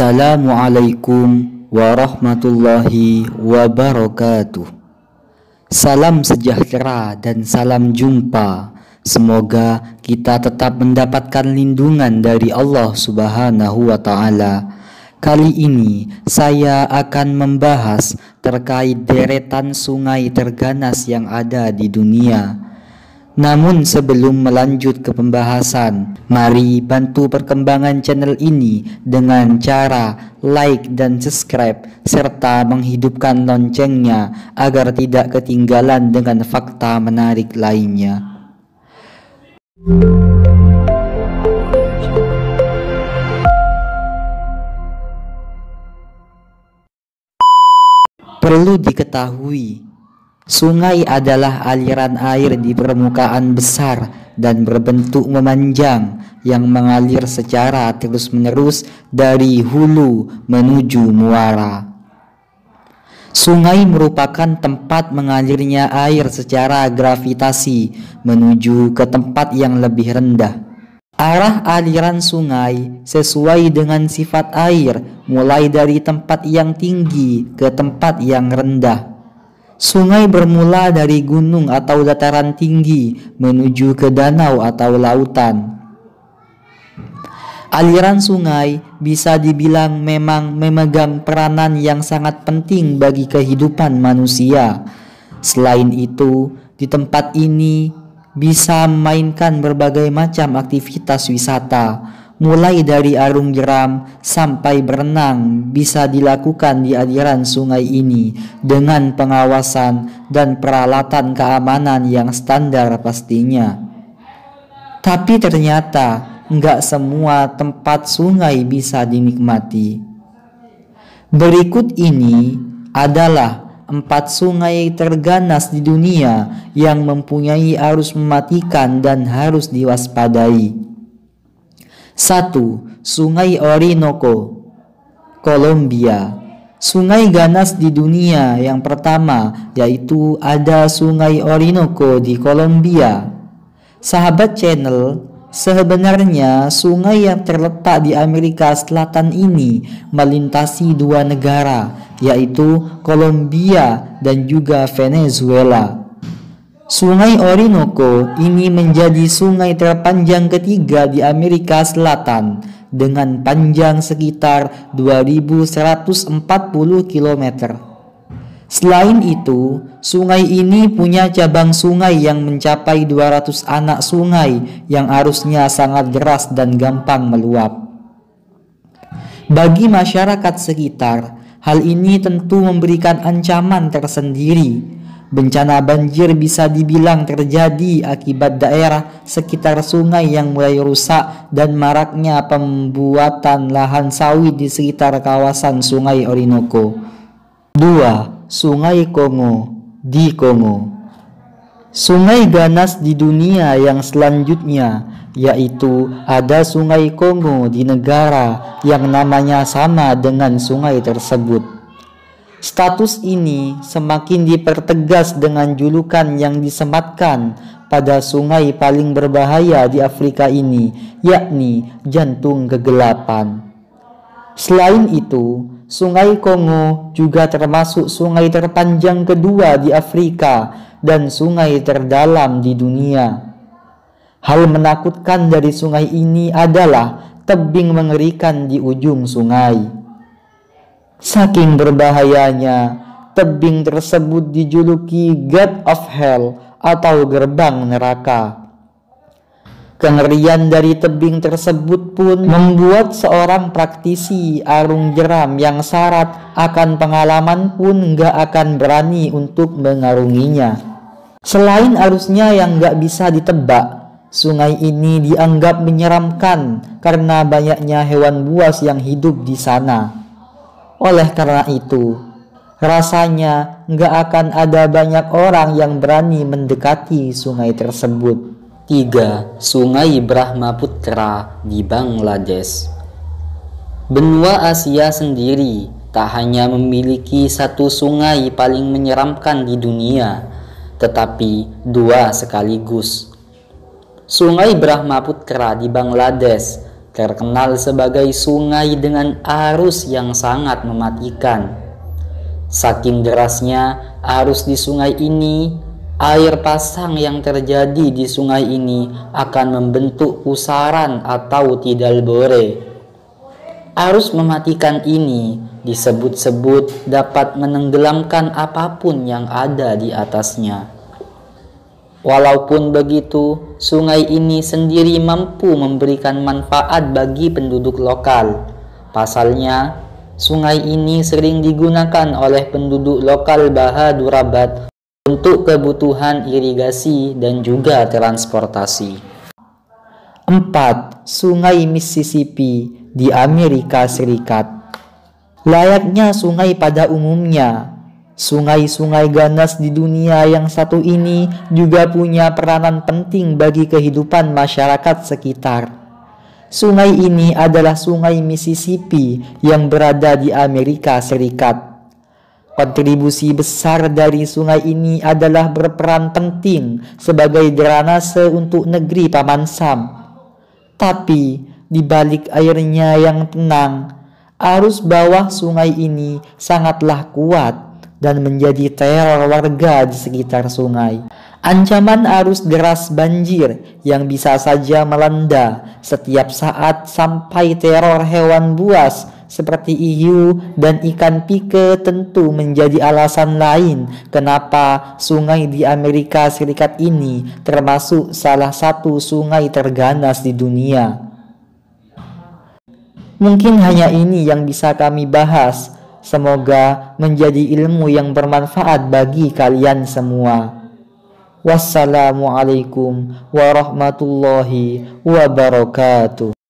Assalamualaikum warahmatullahi wabarakatuh. Salam sejahtera dan salam jumpa. Semoga kita tetap mendapatkan lindungan dari Allah Subhanahu wa Ta'ala. Kali ini saya akan membahas terkait deretan sungai terganas yang ada di dunia. Namun sebelum melanjut ke pembahasan, mari bantu perkembangan channel ini dengan cara like dan subscribe serta menghidupkan loncengnya agar tidak ketinggalan dengan fakta menarik lainnya. Perlu diketahui, sungai adalah aliran air di permukaan besar dan berbentuk memanjang yang mengalir secara terus-menerus dari hulu menuju muara. Sungai merupakan tempat mengalirnya air secara gravitasi menuju ke tempat yang lebih rendah. Arah aliran sungai sesuai dengan sifat air, mulai dari tempat yang tinggi ke tempat yang rendah. Sungai bermula dari gunung atau dataran tinggi menuju ke danau atau lautan. Aliran sungai bisa dibilang memang memegang peranan yang sangat penting bagi kehidupan manusia. Selain itu, di tempat ini bisa memainkan berbagai macam aktivitas wisata. Mulai dari arung jeram sampai berenang bisa dilakukan di aliran sungai ini dengan pengawasan dan peralatan keamanan yang standar pastinya. Tapi ternyata nggak semua tempat sungai bisa dinikmati. Berikut ini adalah 4 sungai terganas di dunia yang mempunyai arus mematikan dan harus diwaspadai. 1. Sungai Orinoco, Kolombia. Sungai ganas di dunia yang pertama yaitu ada Sungai Orinoco di Kolombia. Sahabat channel, sebenarnya sungai yang terletak di Amerika Selatan ini melintasi 2 negara, yaitu Kolombia dan juga Venezuela. Sungai Orinoco ini menjadi sungai terpanjang ketiga di Amerika Selatan dengan panjang sekitar 2140 km. Selain itu, sungai ini punya cabang sungai yang mencapai 200 anak sungai yang arusnya sangat deras dan gampang meluap. Bagi masyarakat sekitar, hal ini tentu memberikan ancaman tersendiri. Bencana banjir bisa dibilang terjadi akibat daerah sekitar sungai yang mulai rusak dan maraknya pembuatan lahan sawit di sekitar kawasan Sungai Orinoco. 2. Sungai Kongo di Kongo. Sungai ganas di dunia yang selanjutnya yaitu ada Sungai Kongo di negara yang namanya sama dengan sungai tersebut. Status ini semakin dipertegas dengan julukan yang disematkan pada sungai paling berbahaya di Afrika ini, yakni Jantung Kegelapan. Selain itu, Sungai Kongo juga termasuk sungai terpanjang kedua di Afrika dan sungai terdalam di dunia. Hal menakutkan dari sungai ini adalah tebing mengerikan di ujung sungai. Saking berbahayanya, tebing tersebut dijuluki Gate of Hell atau gerbang neraka. Kengerian dari tebing tersebut pun membuat seorang praktisi arung jeram yang syarat akan pengalaman pun gak akan berani untuk mengarunginya. Selain arusnya yang gak bisa ditebak, sungai ini dianggap menyeramkan karena banyaknya hewan buas yang hidup di sana. Oleh karena itu, rasanya nggak akan ada banyak orang yang berani mendekati sungai tersebut. 3. Sungai Brahmaputra di Bangladesh. Benua Asia sendiri tak hanya memiliki satu sungai paling menyeramkan di dunia, tetapi 2 sekaligus. Sungai Brahmaputra di Bangladesh terkenal sebagai sungai dengan arus yang sangat mematikan. Saking derasnya arus di sungai ini, air pasang yang terjadi di sungai ini akan membentuk pusaran atau tidal bore. Arus mematikan ini disebut-sebut dapat menenggelamkan apapun yang ada di atasnya. Walaupun begitu, sungai ini sendiri mampu memberikan manfaat bagi penduduk lokal. Pasalnya, sungai ini sering digunakan oleh penduduk lokal Bahadurabad untuk kebutuhan irigasi dan juga transportasi. 4. Sungai Mississippi di Amerika Serikat. Layaknya sungai pada umumnya, sungai-sungai ganas di dunia yang satu ini juga punya peranan penting bagi kehidupan masyarakat sekitar. Sungai ini adalah Sungai Mississippi yang berada di Amerika Serikat. Kontribusi besar dari sungai ini adalah berperan penting sebagai drainase untuk negeri Paman Sam. Tapi di balik airnya yang tenang, arus bawah sungai ini sangatlah kuat dan menjadi teror warga di sekitar sungai. Ancaman arus deras banjir yang bisa saja melanda setiap saat sampai teror hewan buas seperti hiu dan ikan pike tentu menjadi alasan lain kenapa sungai di Amerika Serikat ini termasuk salah satu sungai terganas di dunia. Mungkin hanya ini yang bisa kami bahas. Semoga menjadi ilmu yang bermanfaat bagi kalian semua. Wassalamualaikum warahmatullahi wabarakatuh.